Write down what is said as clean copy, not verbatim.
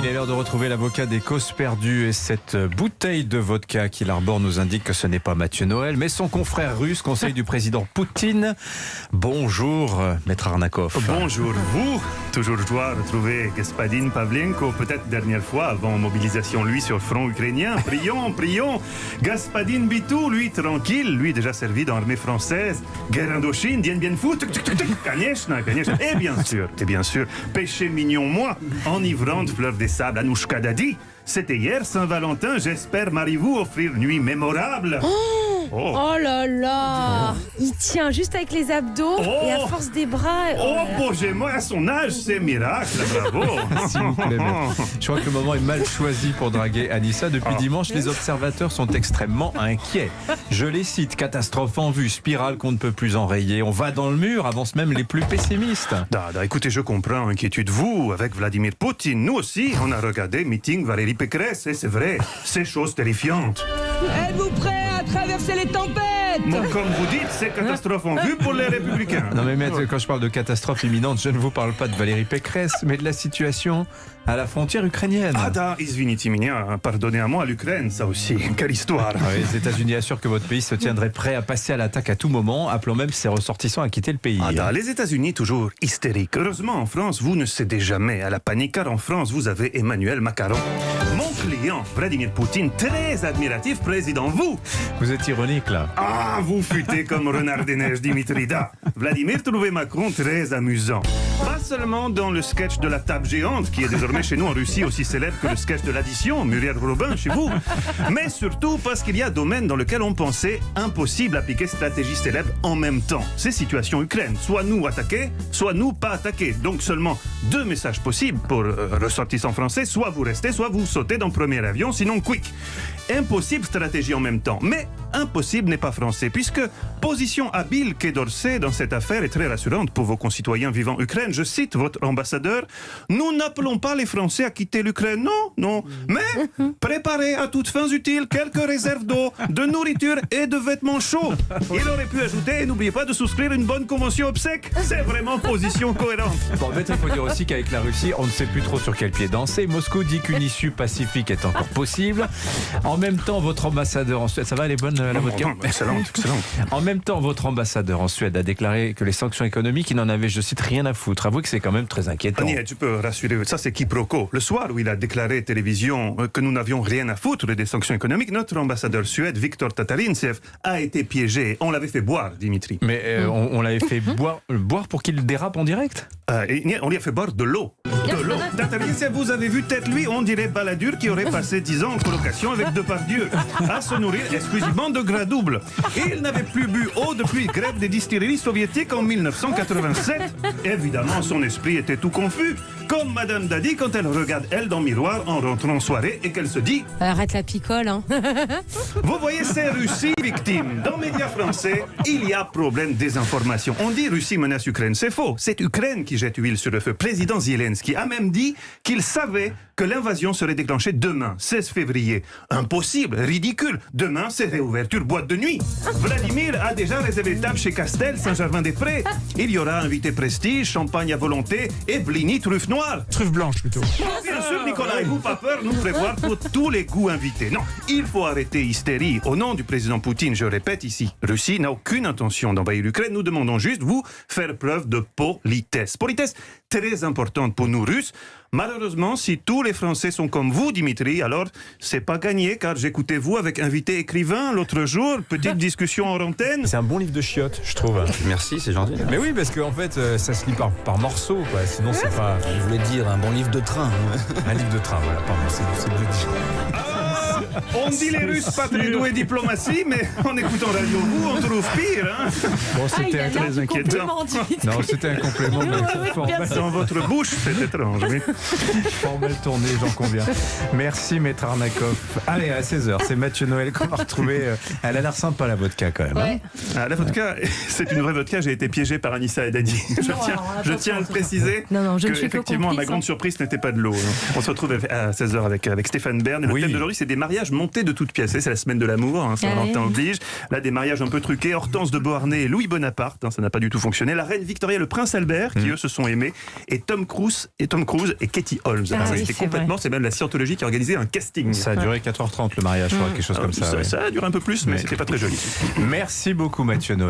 Il est l'heure de retrouver l'avocat des causes perdues et cette bouteille de vodka qu'il arbore nous indique que ce n'est pas Mathieu Noël mais son confrère russe, conseil du président Poutine. Bonjour Maître Arnakov. Bonjour vous, toujours joie de retrouver Gaspadin Pavlenko, peut-être dernière fois avant mobilisation lui sur front ukrainien. Prions. Gaspadin Bitou, lui tranquille, lui déjà servi dans l'armée française. Guerre Indochine, Dien Bien Phu, конечно. Et bien sûr, péché mignon moi, enivrante fleur des sables, Anouchka Dadi. C'était hier Saint-Valentin, j'espère Marie-vous offrir une nuit mémorable. Oh là là, il tient juste avec les abdos et à force des bras. Moi à son âge, c'est miracle, bravo. S'il vous plaît, je crois que le moment est mal choisi pour draguer Anissa. Depuis dimanche, les observateurs sont extrêmement inquiets. Je les cite, catastrophe en vue, spirale qu'on ne peut plus enrayer. On va dans le mur, avancent même les plus pessimistes. Écoutez, je comprends l'inquiétude. Vous, avec Vladimir Poutine, nous aussi, on a regardé Meeting Valérie Pécresse, et c'est vrai, c'est chose terrifiante. Êtes-vous prêts à traverser les tempêtes? Bon, comme vous dites, c'est catastrophe en vue pour les Républicains. Non mais maître, quand je parle de catastrophe imminente, je ne vous parle pas de Valérie Pécresse, mais de la situation à la frontière ukrainienne. Извините меня, pardonnez à moi l'Ukraine, ça aussi, quelle histoire. Les États-Unis assurent que votre pays se tiendrait prêt à passer à l'attaque à tout moment, appelant même ses ressortissants à quitter le pays. Les États-Unis toujours hystériques. Heureusement, en France, vous ne cédez jamais à la panique, car en France, vous avez Emmanuel Macron. Mon client, Vladimir Poutine, très admiratif président, Vous êtes ironique là. Vous futez comme Renard des Neiges, Dimitri Da. Vladimir trouvait Macron très amusant. Pas seulement dans le sketch de la table géante, qui est désormais chez nous en Russie aussi célèbre que le sketch de l'addition, Muriel Robin chez vous, mais surtout parce qu'il y a un domaine dans lequel on pensait impossible d'appliquer stratégie célèbre en même temps. C'est situation Ukraine. Soit nous attaquer, soit nous pas attaquer. Donc seulement deux messages possibles pour ressortissants français, soit vous restez, soit vous sautez dans le premier avion, sinon quick. Impossible stratégie en même temps, mais impossible n'est pas français, puisque position habile Quai d'Orsay dans cette affaire est très rassurante pour vos concitoyens vivant en Ukraine. Je cite votre ambassadeur, nous n'appelons pas les Français à quitter l'Ukraine, non, mais préparez à toutes fins utiles quelques réserves d'eau, de nourriture et de vêtements chauds. Il aurait pu ajouter, n'oubliez pas de souscrire une bonne convention obsèque. C'est vraiment position cohérente. Bon, mais il faut dire aussi qu'avec la Russie, on ne sait plus trop sur quel pied danser. Moscou dit qu'une issue pacifique est encore possible. En même temps, votre ambassadeur en Suède, ça va, elle est bonne la vodka ? Excellente. En même temps, votre ambassadeur en Suède a déclaré que les sanctions économiques, il n'en avait, je cite, rien à foutre. Avouez que c'est quand même très inquiétant. Annie, tu peux rassurer, ça c'est quiproquo. Le soir où il a déclaré à télévision que nous n'avions rien à foutre des sanctions économiques, notre ambassadeur suède, Viktor Tatarintsev, a été piégé. On l'avait fait boire, Dimitri. Mais on l'avait fait boire pour qu'il dérape en direct ? On lui a fait boire de l'eau. Tatarintsev, vous avez vu, tête lui, on dirait Balladur qui aurait passé 10 ans en colocation avec Depardieu, à se nourrir exclusivement de gras double. Et il n'avait plus bu eau depuis grève des distilleries soviétiques en 1987. Évidemment, son esprit était tout confus, comme Madame Dadi quand elle regarde elle dans le miroir en rentrant en soirée et qu'elle se dit « Arrête la picole, hein. Vous voyez, c'est Russie victime. Dans les médias français, il y a problème des informations. On dit Russie menace Ukraine, c'est faux. C'est Ukraine qui jette huile sur le feu. Président Zelensky a même dit qu'il savait que l'invasion serait déclenchée demain, 16 février. Impossible, ridicule. Demain, c'est réouverture boîte de nuit. Vladimir a déjà réservé table chez Castel, Saint-Germain-des-Prés. Il y aura invité prestige, champagne à volonté et blini truffe noire. Truffe blanche plutôt. Bien sûr, Nicolas, vous pas peur nous prévoir pour tous les goûts invités. Non, il faut arrêter hystérie. Au nom du président Poutine, je répète ici, Russie n'a aucune intention d'envahir l'Ukraine. Nous demandons juste, vous, faire preuve de politesse. Politesse très importante pour nous Russes. Malheureusement, si tous les Français sont comme vous, Dimitri, alors c'est pas gagné, car j'écoutais vous avec invité écrivain l'autre jour, petite discussion en antenne. C'est un bon livre de chiottes, je trouve. Merci, c'est gentil. Mais oui, parce qu'en fait, ça se lit par morceaux, quoi. Sinon, c'est pas... Je voulais dire un bon livre de train. Un livre de train, voilà, pardon, c'est mieux dit. On dit les Russes pas très doués diplomatie, mais en écoutant Radio Vous, on trouve pire. Bon, c'était très inquiétant. Non, c'était un complément. Dans votre bouche, c'est étrange. Oui. Formel tourné, j'en conviens. Merci, Maître Arnakov. Allez, à 16h, c'est Mathieu Noël qu'on va retrouver. Elle a l'air sympa, la vodka, quand même. Ouais. La vodka, c'est une vraie vodka. J'ai été piégé par Anissa et Dadi. Je tiens à le préciser. Non, je ne suis effectivement, ma grande surprise, ce n'était pas de l'eau. On se retrouve à 16h avec Stéphane Bern. Et le thème d'aujourd'hui, c'est des mariages mariage monté de toutes pièces. C'est la semaine de l'amour, hein, Saint-Valentin oblige. Là, des mariages un peu truqués. Hortense de Beauharnais et Louis Bonaparte, hein, ça n'a pas du tout fonctionné. La reine Victoria et le prince Albert, qui eux se sont aimés. Et Tom Cruise et Katie Holmes. C'était complètement, c'est même la Scientologie qui a organisé un casting. Ça a duré 4h30 le mariage, je crois, quelque chose comme ça. Ça a duré un peu plus, mais c'était pas très joli. Merci beaucoup Mathieu Noël.